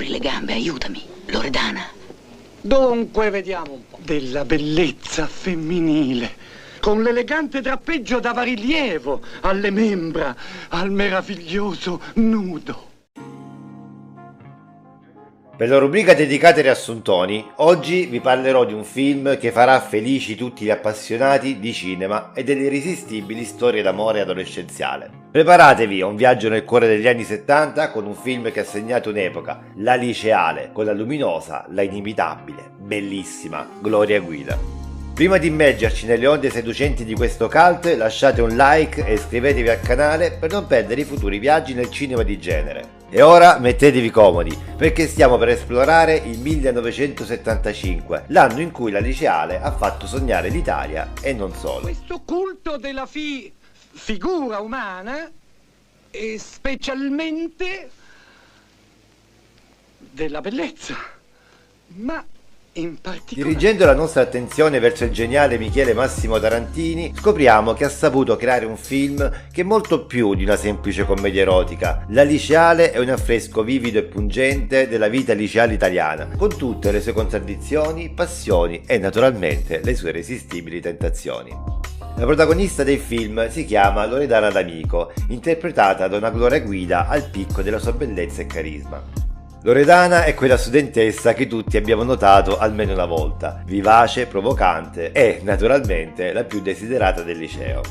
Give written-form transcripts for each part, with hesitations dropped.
apri le gambe, aiutami. Loredana. Dunque, vediamo un po'. Della bellezza femminile, con l'elegante drappeggio da variglievo alle membra, al meraviglioso nudo. Per la rubrica dedicata ai riassuntoni, oggi vi parlerò di un film che farà felici tutti gli appassionati di cinema e delle irresistibili storie d'amore adolescenziale. Preparatevi a un viaggio nel cuore degli anni 70 con un film che ha segnato un'epoca, la liceale, con la luminosa, la inimitabile, bellissima Gloria Guida. Prima di immergerci nelle onde seducenti di questo cult, lasciate un like e iscrivetevi al canale per non perdere i futuri viaggi nel cinema di genere. E ora mettetevi comodi, perché stiamo per esplorare il 1975, l'anno in cui la liceale ha fatto sognare l'Italia e non solo. Questo culto della figura umana e specialmente della bellezza, ma in particolare... Dirigendo la nostra attenzione verso il geniale Michele Massimo Tarantini, scopriamo che ha saputo creare un film che è molto più di una semplice commedia erotica. La liceale è un affresco vivido e pungente della vita liceale italiana, con tutte le sue contraddizioni, passioni e naturalmente le sue irresistibili tentazioni. La protagonista del film si chiama Loredana D'Amico, interpretata da una Gloria Guida al picco della sua bellezza e carisma. Loredana è quella studentessa che tutti abbiamo notato almeno una volta, vivace, provocante e, naturalmente, la più desiderata del liceo.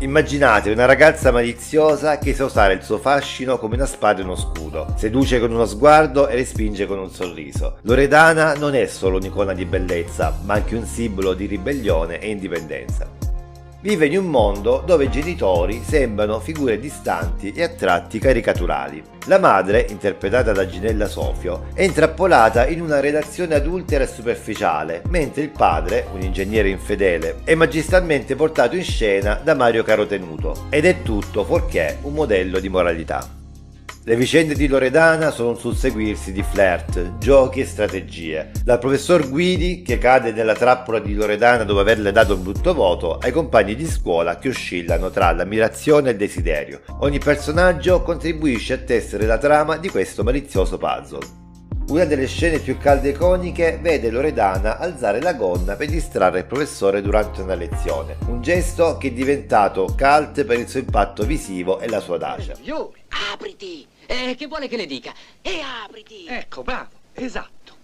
Immaginate una ragazza maliziosa che sa usare il suo fascino come una spada e uno scudo, seduce con uno sguardo e respinge con un sorriso. Loredana non è solo un'icona di bellezza, ma anche un simbolo di ribellione e indipendenza. Vive in un mondo dove i genitori sembrano figure distanti e a tratti caricaturali. La madre, interpretata da Ginella Sofio, è intrappolata in una relazione adultera e superficiale, mentre il padre, un ingegnere infedele, è magistralmente portato in scena da Mario Carotenuto, ed è tutto fuorché un modello di moralità. Le vicende di Loredana sono un susseguirsi di flirt, giochi e strategie, dal professor Guidi che cade nella trappola di Loredana dopo averle dato un brutto voto, ai compagni di scuola che oscillano tra l'ammirazione e il desiderio. Ogni personaggio contribuisce a tessere la trama di questo malizioso puzzle. Una delle scene più calde e iconiche vede Loredana alzare la gonna per distrarre il professore durante una lezione, un gesto che è diventato cult per il suo impatto visivo e la sua audacia. Apriti! Che vuole che le dica? Apriti! Ecco, bravo, esatto.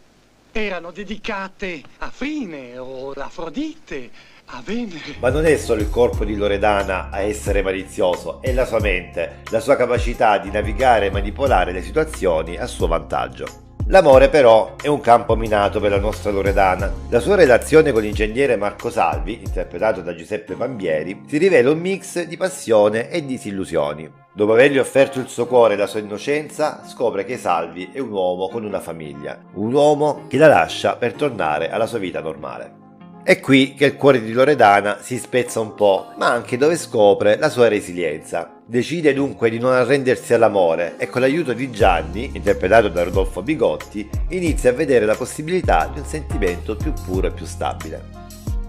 Erano dedicate a Frine o Afrodite, a Venere. Ma non è solo il corpo di Loredana a essere malizioso, è la sua mente, la sua capacità di navigare e manipolare le situazioni a suo vantaggio. L'amore però è un campo minato per la nostra Loredana. La sua relazione con l'ingegnere Marco Salvi, interpretato da Giuseppe Pambieri, si rivela un mix di passione e disillusioni. Dopo avergli offerto il suo cuore e la sua innocenza, scopre che Salvi è un uomo con una famiglia, un uomo che la lascia per tornare alla sua vita normale. È qui che il cuore di Loredana si spezza un po', ma anche dove scopre la sua resilienza. Decide dunque di non arrendersi all'amore e con l'aiuto di Gianni, interpretato da Rodolfo Bigotti, inizia a vedere la possibilità di un sentimento più puro e più stabile.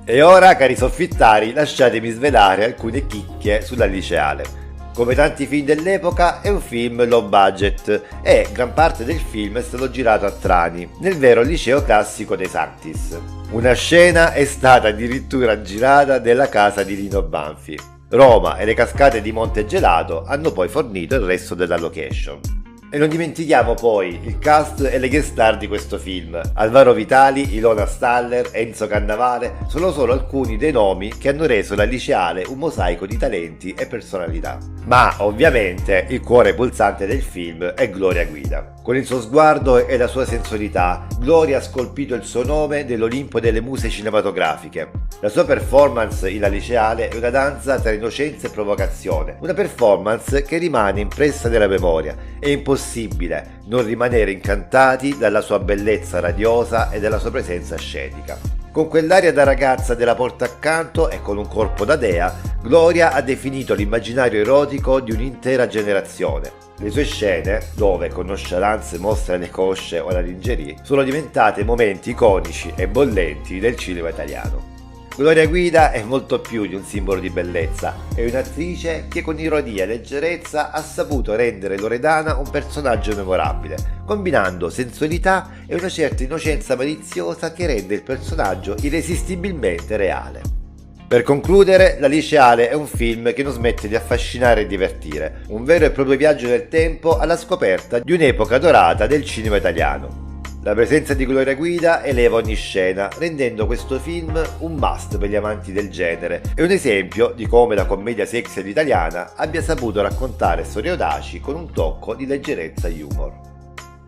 E ora, cari soffittari, lasciatemi svelare alcune chicche sulla liceale. Come tanti film dell'epoca è un film low budget e gran parte del film è stato girato a Trani, nel vero liceo classico dei Sanctis. Una scena è stata addirittura girata nella casa di Lino Banfi. Roma e le cascate di Monte Gelato hanno poi fornito il resto della location. E non dimentichiamo poi il cast e le guest star di questo film. Alvaro Vitali, Ilona Staller, Enzo Cannavale sono solo alcuni dei nomi che hanno reso la liceale un mosaico di talenti e personalità. Ma ovviamente il cuore pulsante del film è Gloria Guida. Con il suo sguardo e la sua sensualità, Gloria ha scolpito il suo nome nell'Olimpo delle muse cinematografiche. La sua performance in La liceale è una danza tra innocenza e provocazione, una performance che rimane impressa nella memoria. È impossibile non rimanere incantati dalla sua bellezza radiosa e dalla sua presenza scenica. Con quell'aria da ragazza della porta accanto e con un corpo da dea, Gloria ha definito l'immaginario erotico di un'intera generazione. Le sue scene, dove con nonchalance mostra le cosce o la lingerie, sono diventate momenti iconici e bollenti del cinema italiano. Gloria Guida è molto più di un simbolo di bellezza, è un'attrice che con ironia e leggerezza ha saputo rendere Loredana un personaggio memorabile, combinando sensualità e una certa innocenza maliziosa che rende il personaggio irresistibilmente reale. Per concludere, La Liceale è un film che non smette di affascinare e divertire, un vero e proprio viaggio nel tempo alla scoperta di un'epoca dorata del cinema italiano. La presenza di Gloria Guida eleva ogni scena, rendendo questo film un must per gli amanti del genere e un esempio di come la commedia sexy all'italiana abbia saputo raccontare storie audaci con un tocco di leggerezza e humor.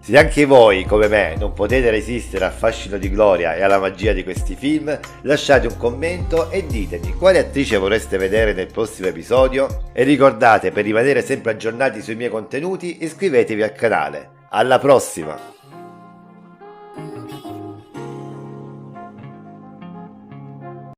Se anche voi, come me, non potete resistere al fascino di Gloria e alla magia di questi film, lasciate un commento e ditemi quale attrice vorreste vedere nel prossimo episodio e ricordate, per rimanere sempre aggiornati sui miei contenuti, iscrivetevi al canale. Alla prossima!